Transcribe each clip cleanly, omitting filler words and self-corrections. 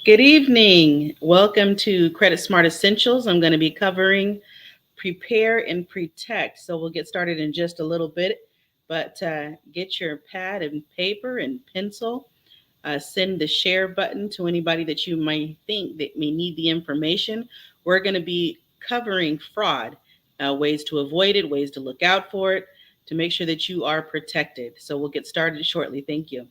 Good evening. Welcome to Credit Smart Essentials. I'm going to be covering prepare and protect. So we'll get started in just a little bit, but get your pad and paper and pencil. Send the share button to anybody that you might think that may need the information. We're going to be covering fraud, ways to avoid it, ways to look out for it, to make sure that you are protected. So we'll get started shortly. Thank you.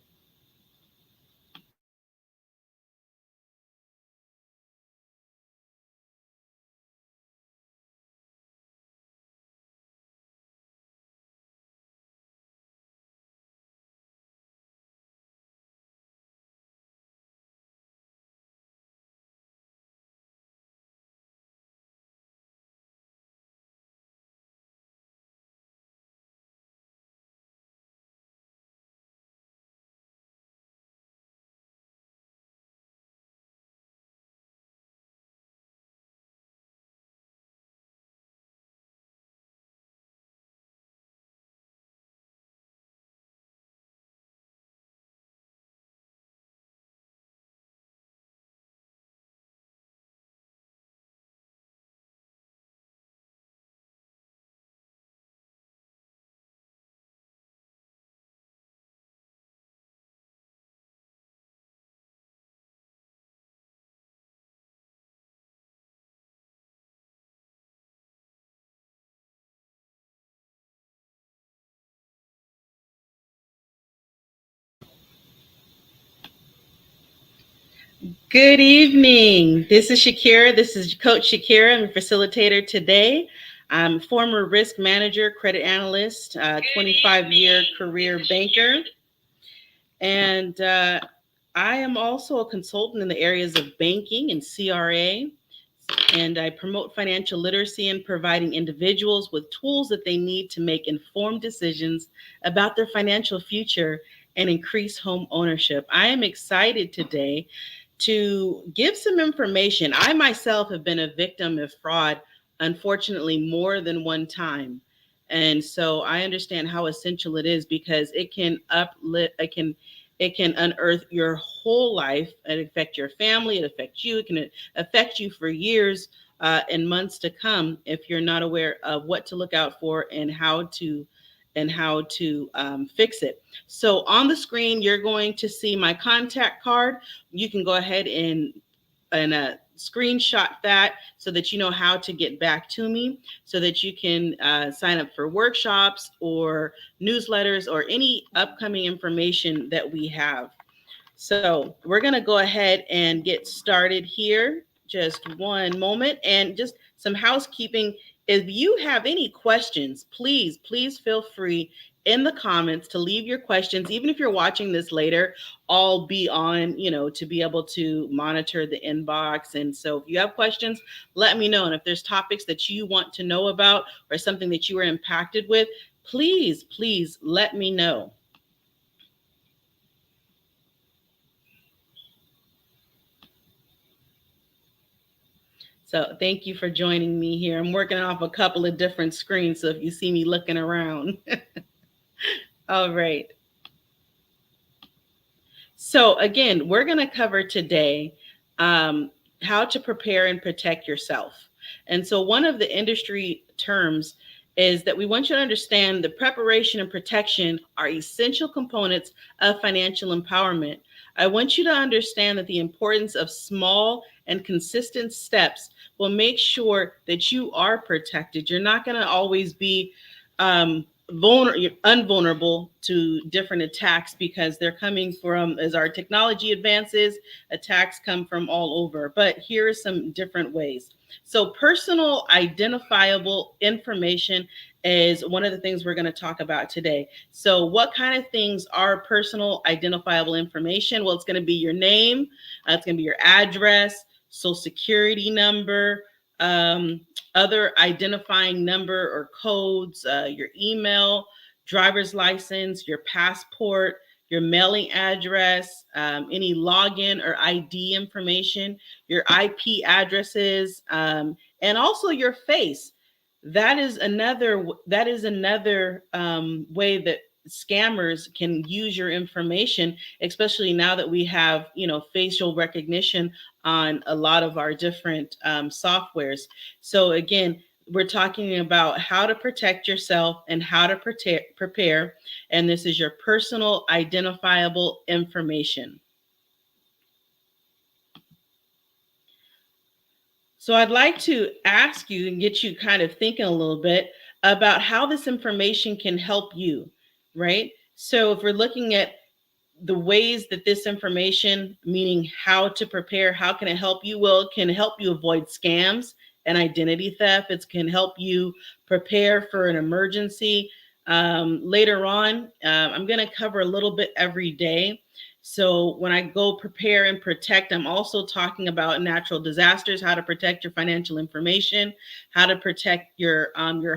Good evening. This is Shakira. This is Coach Shakira. I'm a facilitator today. I'm a former risk manager, credit analyst, 25-year career banker. And I am also a consultant in the areas of banking and CRA. And I promote financial literacy and providing individuals with tools that they need to make informed decisions about their financial future and increase home ownership. I am excited today to give some information. I myself have been a victim of fraud, unfortunately, more than one time. And so I understand how essential it is because it can uplift, it can unearth your whole life. It affect your family. It affects you. It can affect you for years and months to come if you're not aware of what to look out for and how to fix it. So on the screen, you're going to see my contact card. You can go ahead and screenshot that so that you know how to get back to me, so that you can sign up for workshops or newsletters or any upcoming information that we have. So we're going to go ahead and get started here. Just one moment and just some housekeeping. If you have any questions, please feel free in the comments to leave your questions. Even if you're watching this later, I'll be on, to be able to monitor the inbox. And so if you have questions, let me know. And if there's topics that you want to know about or something that you were impacted with, please let me know. So thank you for joining me here. I'm working off a couple of different screens, so if you see me looking around. All right. So again, we're going to cover today how to prepare and protect yourself. And so one of the industry terms is that we want you to understand the preparation and protection are essential components of financial empowerment. I want you to understand that the importance of small and consistent steps will make sure that you are protected. You're not going to always be unvulnerable to different attacks because they're coming from, as our technology advances, attacks come from all over. But here are some different ways. So personal identifiable information is one of the things we're going to talk about today. So what kind of things are personal identifiable information? Well, it's going to be your name, it's going to be your address, social security number, um, other identifying number or codes, your email, driver's license, your passport, your mailing address, any login or ID information, your IP addresses, and also your face. That is another way that scammers can use your information, especially now that we have, facial recognition on a lot of our different softwares. So again, we're talking about how to protect yourself and how to prepare. And this is your personal identifiable information. So I'd like to ask you and get you kind of thinking a little bit about how this information can help you, right? So if we're looking at the ways that this information, meaning how to prepare, how can it help you? Well, it can help you avoid scams and identity theft. It can help you prepare for an emergency. Later on, I'm going to cover a little bit every day. So when I go prepare and protect, I'm also talking about natural disasters, how to protect your financial information, how to protect your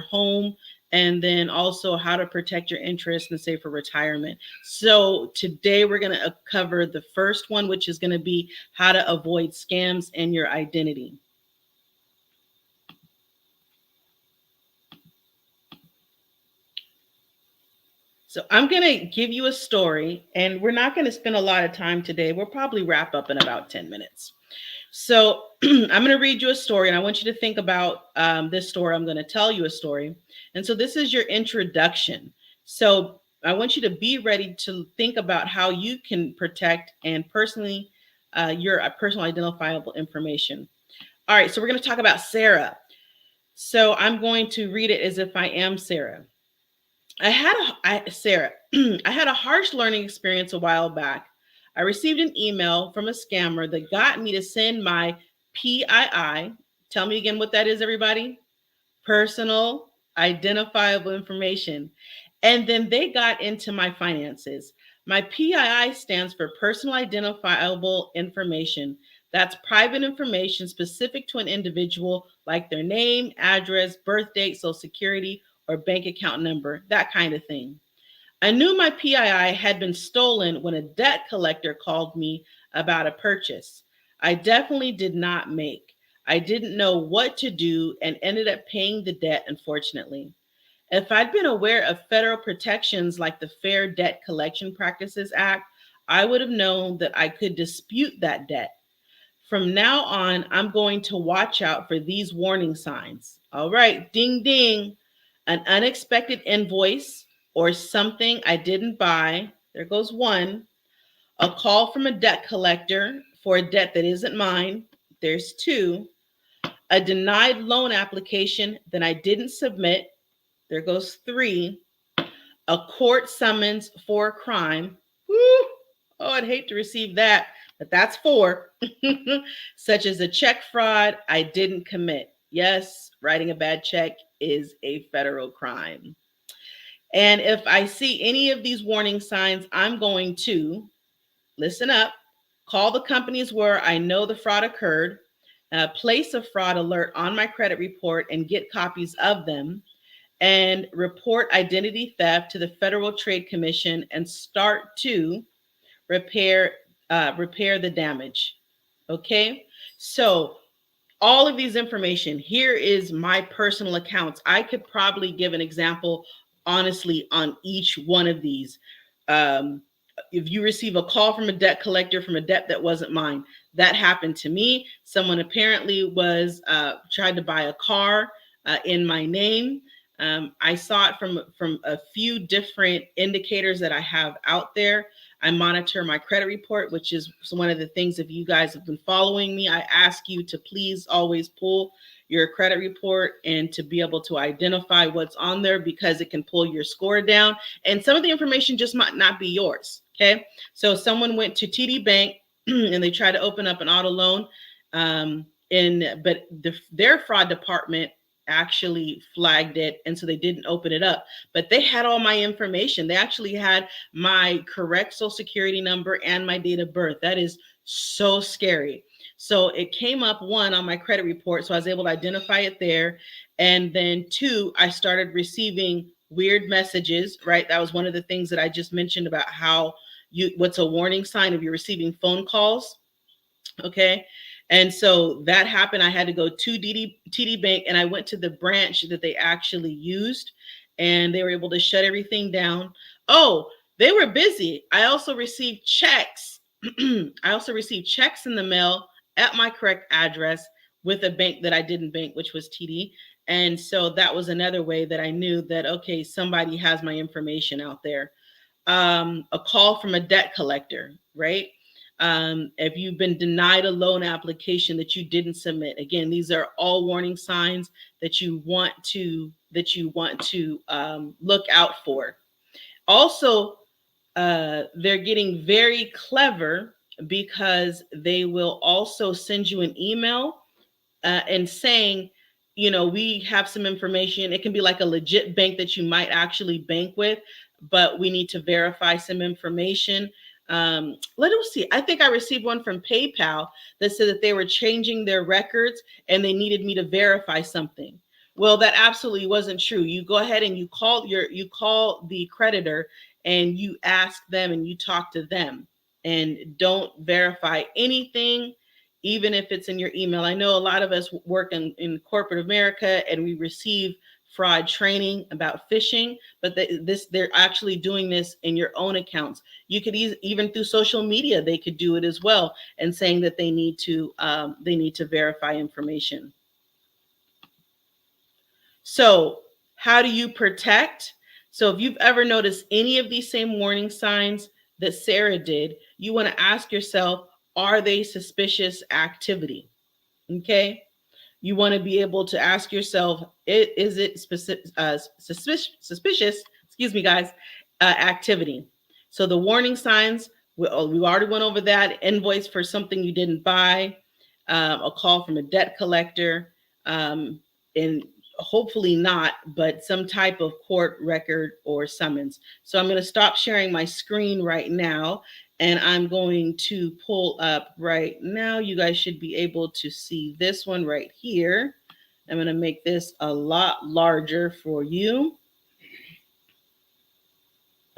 home, and then also how to protect your interest and save for retirement. So today we're going to cover the first one, which is going to be how to avoid scams and your identity. So I'm going to give you a story, and we're not going to spend a lot of time today. We'll probably wrap up in about 10 minutes. So I'm going to read you a story, and I want you to think about this story. I'm going to tell you a story. And so this is your introduction. So I want you to be ready to think about how you can protect and personally your personal identifiable information. All right, so we're going to talk about Sarah. So I'm going to read it as if I am Sarah. Sarah, I had a harsh learning experience a while back. I received an email from a scammer that got me to send my PII. Tell me again what that is, everybody. Personal identifiable information. And then they got into my finances. My PII stands for personal identifiable information. That's private information specific to an individual, like their name, address, birth date, social security, or bank account number, that kind of thing. I knew my PII had been stolen when a debt collector called me about a purchase I definitely did not make. I didn't know what to do and ended up paying the debt, unfortunately. If I'd been aware of federal protections like the Fair Debt Collection Practices Act, I would have known that I could dispute that debt. From now on, I'm going to watch out for these warning signs. All right, ding, ding. An unexpected invoice or something I didn't buy. There goes one. A call from a debt collector for a debt that isn't mine. There's two. A denied loan application that I didn't submit. There goes three. A court summons for a crime. Woo! Oh, I'd hate to receive that, but that's four. Such as a check fraud I didn't commit. Yes, writing a bad check is a federal crime. And if I see any of these warning signs, I'm going to listen up, call the companies where I know the fraud occurred, place a fraud alert on my credit report and get copies of them, and report identity theft to the Federal Trade Commission and start to repair the damage. Okay, so all of these information here is my personal accounts. I could probably give an example honestly on each one of these. Um, if you receive a call from a debt collector from a debt that wasn't mine, that happened to me. Someone apparently was tried to buy a car in my name. I saw it from a few different indicators that I have out there. I monitor my credit report, which is one of the things, if you guys have been following me, I ask you to please always pull your credit report and to be able to identify what's on there, because it can pull your score down. And some of the information just might not be yours. Okay. So someone went to TD Bank and they tried to open up an auto loan. But their fraud department actually flagged it, and so they didn't open it up, but they had all my information. They actually had my correct social security number and my date of birth. That is so scary. So it came up, one, on my credit report, so I was able to identify it there. And then two, I started receiving weird messages, right? That was one of the things that I just mentioned about how what's a warning sign if you're receiving phone calls. Okay. And so that happened. I had to go to TD Bank, and I went to the branch that they actually used. and they were able to shut everything down. Oh, they were busy. I also received checks. I also received checks in the mail at my correct address with a bank that I didn't bank, which was TD. And so that was another way that I knew that, okay, somebody has my information out there. A call from a debt collector, right? If you've been denied a loan application that you didn't submit, again, these are all warning signs that you want to look out for. Also, they're getting very clever because they will also send you an email and saying, we have some information. It can be like a legit bank that you might actually bank with, but we need to verify some information. Let us see. I think I received one from PayPal that said that they were changing their records and they needed me to verify something. Well, that absolutely wasn't true. You go ahead and you call the creditor and you ask them and you talk to them, and don't verify anything, even if it's in your email. I know a lot of us work in corporate America and we receive fraud training about phishing, but they're actually doing this in your own accounts. You could even through social media, they could do it as well, and saying that they need to verify information. So how do you protect? So if you've ever noticed any of these same warning signs that Sarah did, you want to ask yourself, are they suspicious activity? Okay. You want to be able to ask yourself, is it suspicious, excuse me, guys, activity? So the warning signs, we already went over that. Invoice for something you didn't buy, a call from a debt collector, and hopefully not, but some type of court record or summons. So I'm going to stop sharing my screen right now, and I'm going to pull up right now. You guys should be able to see this one right here. I'm going to make this a lot larger for you.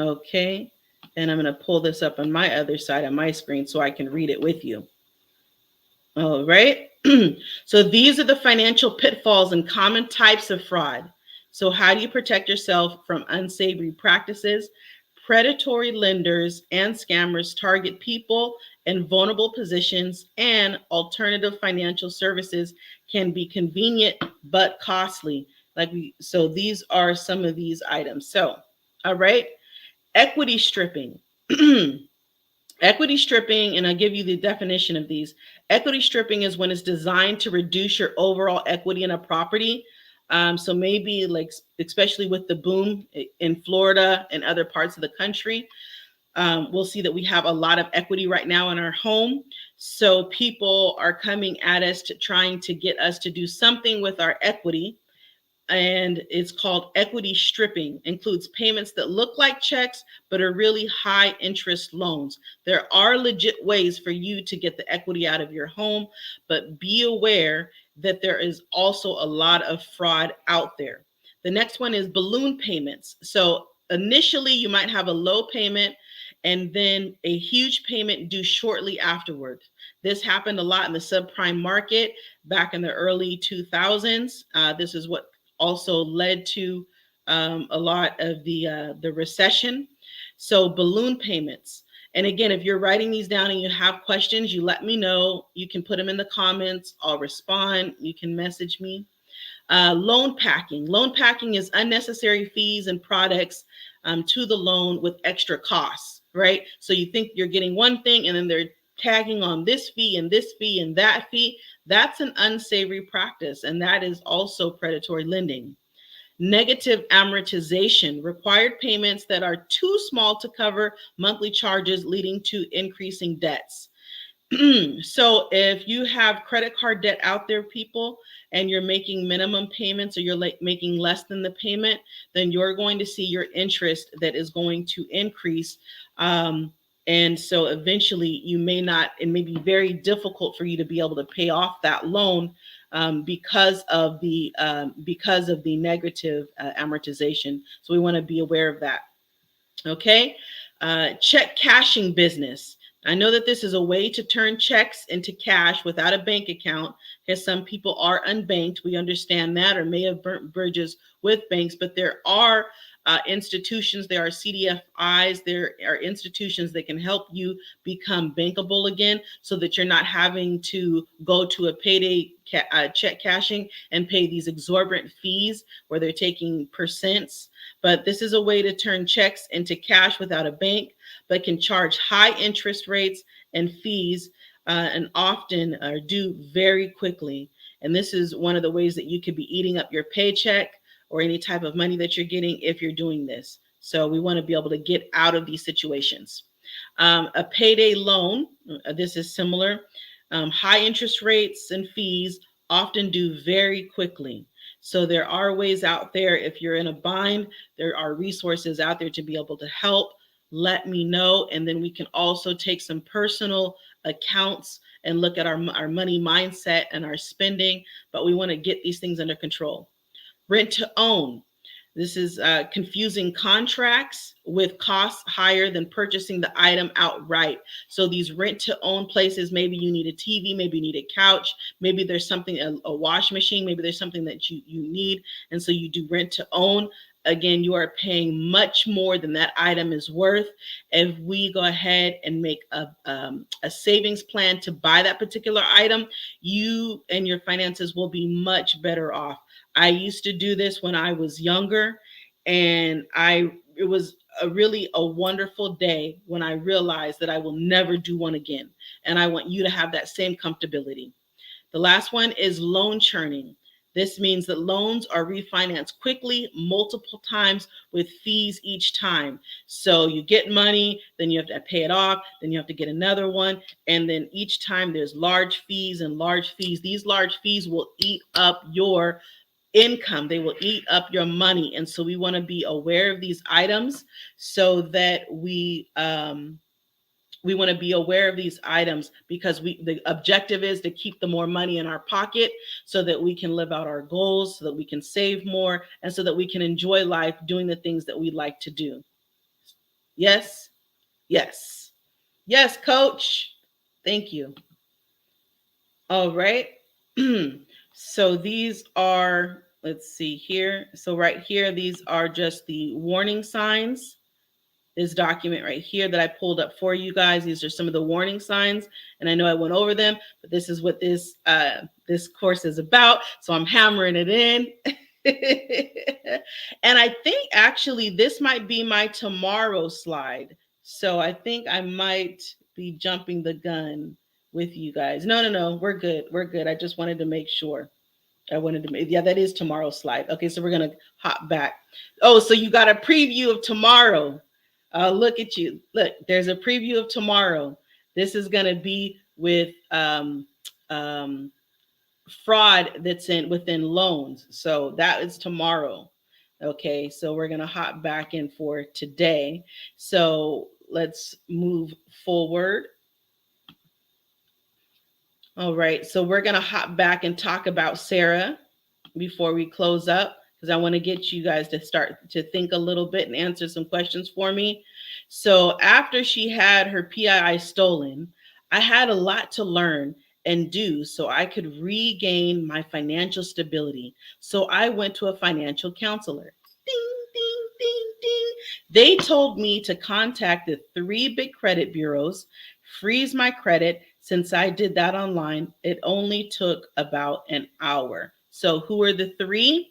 Okay. And I'm going to pull this up on my other side of my screen so I can read it with you. All right. So these are the financial pitfalls and common types of fraud. So how do you protect yourself from unsavory practices? Predatory lenders and scammers target people in vulnerable positions, and alternative financial services can be convenient but costly. So these are some of these items. So, all right, equity stripping. Equity stripping, and I'll give you the definition of these. Equity stripping is when it's designed to reduce your overall equity in a property. So maybe like, especially with the boom in Florida and other parts of the country, we'll see that we have a lot of equity right now in our home. So people are coming at us trying to get us to do something with our equity. And it's called equity stripping. Includes payments that look like checks but are really high interest loans. There are legit ways for you to get the equity out of your home, but be aware that there is also a lot of fraud out there. The next one is balloon payments. So initially you might have a low payment and then a huge payment due shortly afterwards. This happened a lot in the subprime market back in the early 2000s. This is what also led to a lot of the recession. So balloon payments. And again, if you're writing these down and you have questions, you let me know. You can put them in the comments. I'll respond. You can message me. Loan packing. Loan packing is unnecessary fees and products to the loan with extra costs, right? So you think you're getting one thing and then they're tagging on this fee and this fee and that fee. That's an unsavory practice, and that is also predatory lending. Negative amortization, required payments that are too small to cover monthly charges, leading to increasing debts. So if you have credit card debt out there, people, and you're making minimum payments or you're making less than the payment, then you're going to see your interest that is going to increase. And so eventually you may not, it may be very difficult for you to be able to pay off that loan because of the negative amortization. So we want to be aware of that. Okay. Check cashing business. I know that this is a way to turn checks into cash without a bank account, because some people are unbanked. We understand that, or may have burnt bridges with banks, but there are institutions, there are CDFIs, there are institutions that can help you become bankable again, so that you're not having to go to a payday check cashing and pay these exorbitant fees where they're taking percents. But this is a way to turn checks into cash without a bank, but can charge high interest rates and fees, and often are due very quickly. And this is one of the ways that you could be eating up your paycheck or any type of money that you're getting if you're doing this. So we want to be able to get out of these situations. A payday loan, this is similar. High interest rates and fees often due very quickly. So there are ways out there. If you're in a bind, there are resources out there to be able to help. Let me know. And then we can also take some personal accounts and look at our money mindset and our spending. But we want to get these things under control. Rent to own. This is confusing contracts with costs higher than purchasing the item outright. So these rent to own places, maybe you need a TV, maybe you need a couch, maybe there's something, a wash machine, maybe there's something that you need. And so you do rent to own. Again, you are paying much more than that item is worth. If we go ahead and make a savings plan to buy that particular item, you and your finances will be much better off. I used to do this when I was younger, and it was really a wonderful day when I realized that I will never do one again. And I want you to have that same comfortability. The last one is loan churning. This means that loans are refinanced quickly, multiple times, with fees each time. So you get money, then you have to pay it off, then you have to get another one. And then each time there's large fees and large fees. These large fees will eat up your income. They will eat up your money. And so we want to be aware of these items so that we want to be aware of these items, because the objective is to keep the more money in our pocket so that we can live out our goals, so that we can save more, and so that we can enjoy life doing the things that we like to do. Yes, yes, yes, coach. Thank you. All right. So these are, let's see here. So right here, these are just the warning signs. This document right here that I pulled up for you guys. These are some of the warning signs, and I know I went over them, but this is what this course is about. So I'm hammering it in. And I think actually this might be my tomorrow slide. So I think I might be jumping the gun with you guys. No, we're good. We're good. I just wanted to make sure. Yeah, that is tomorrow's slide. Okay, so we're going to hop back. Oh, so you got a preview of tomorrow. Look at you. Look, there's a preview of tomorrow. This is going to be with fraud that's within loans. So that is tomorrow. Okay, so we're going to hop back in for today. So let's move forward. All right, so we're going to hop back and talk about Sarah before we close up, because I want to get you guys to start to think a little bit and answer some questions for me. So after she had her PII stolen, I had a lot to learn and do so I could regain my financial stability. So I went to a financial counselor. Ding, ding, ding, ding. They told me to contact the 3 big credit bureaus, freeze my credit. Since I did that online, it only took about an hour. So who are the 3?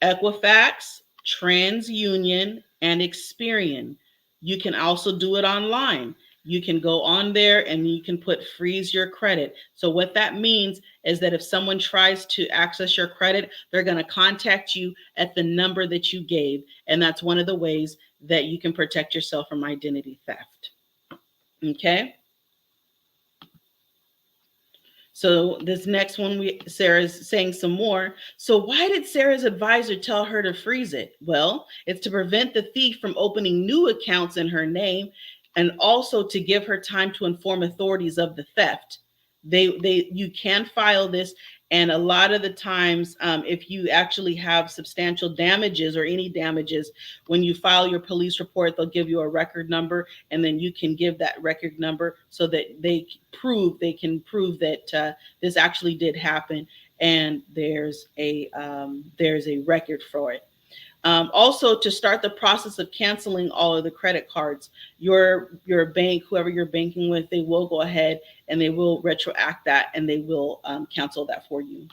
Equifax, TransUnion, and Experian. You can also do it online. You can go on there and you can put freeze your credit. So what that means is that if someone tries to access your credit, they're going to contact you at the number that you gave. And that's one of the ways that you can protect yourself from identity theft. Okay. So this next one, Sarah's saying some more. So why did Sarah's advisor tell her to freeze it? Well, it's to prevent the thief from opening new accounts in her name, and also to give her time to inform authorities of the theft. You can file this And a lot of the times, if you actually have substantial damages or any damages, when you file your police report, they'll give you a record number, and then you can give that record number so that they can prove that this actually did happen, and there's a record for it. Also, to start the process of canceling all of the credit cards, your bank, whoever you're banking with, they will go ahead and they will retroact that, and they will cancel that for you.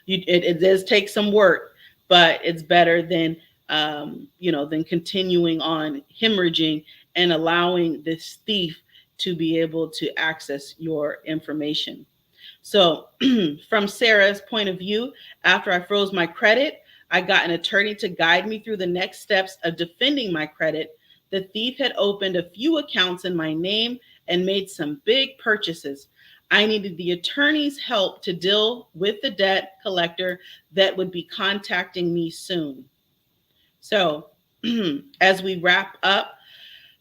It does take some work, but it's better than than continuing on hemorrhaging and allowing this thief to be able to access your information. So, from Sarah's point of view, after I froze my credit, I got an attorney to guide me through the next steps of defending my credit. The thief had opened a few accounts in my name and made some big purchases. I needed the attorney's help to deal with the debt collector that would be contacting me soon. So, as we wrap up,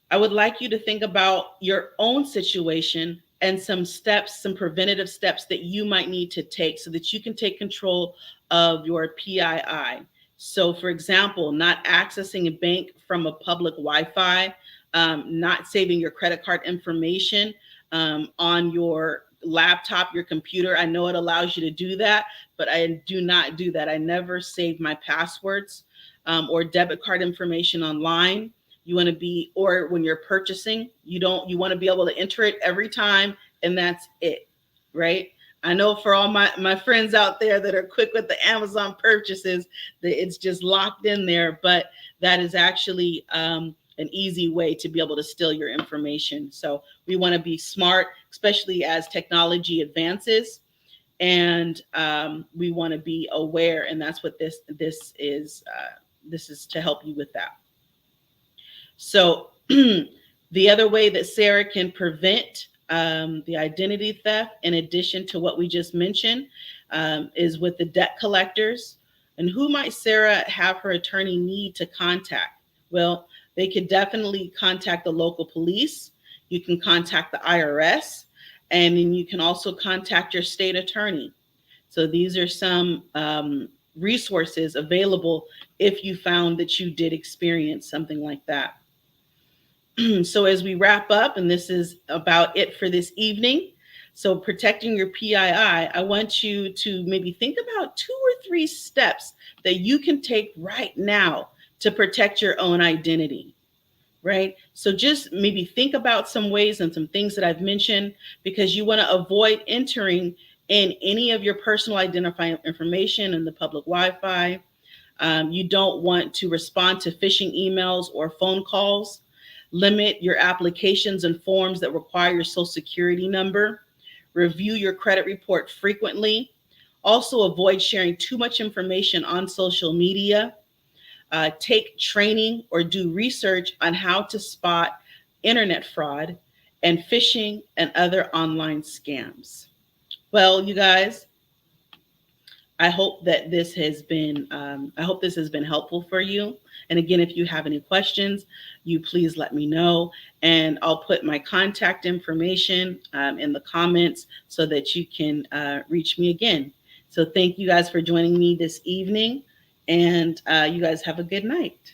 I would like you to think about your own situation and some steps, some preventative steps that you might need to take so that you can take control of your PII. So, for example, not accessing a bank from a public Wi-Fi, not saving your credit card information on your laptop, your computer. I know it allows you to do that, but I do not do that. I never save my passwords or debit card information online. You want to be, or when you're purchasing, you want to be able to enter it every time, and that's it, right? I know for all my friends out there that are quick with the Amazon purchases, that it's just locked in there, but that is actually an easy way to be able to steal your information. So we want to be smart, especially as technology advances, and we want to be aware, and that's what this is. This is to help you with that. So the other way that Sarah can prevent the identity theft, in addition to what we just mentioned, is with the debt collectors. And who might Sarah have her attorney need to contact? Well, they could definitely contact the local police. You can contact the IRS, and then you can also contact your state attorney. So these are some resources available if you found that you did experience something like that. So as we wrap up, and this is about it for this evening, so protecting your PII, I want you to maybe think about 2 or 3 steps that you can take right now to protect your own identity, right? So just maybe think about some ways and some things that I've mentioned, because you want to avoid entering in any of your personal identifying information in the public Wi-Fi. You don't want to respond to phishing emails or phone calls. Limit your applications and forms that require your Social Security number. Review your credit report frequently. Also, avoid sharing too much information on social media. Take training or do research on how to spot internet fraud and phishing and other online scams. Well, you guys, I hope that this has been helpful for you. And again, if you have any questions, you please let me know, and I'll put my contact information in the comments so that you can reach me again. So thank you guys for joining me this evening, and you guys have a good night.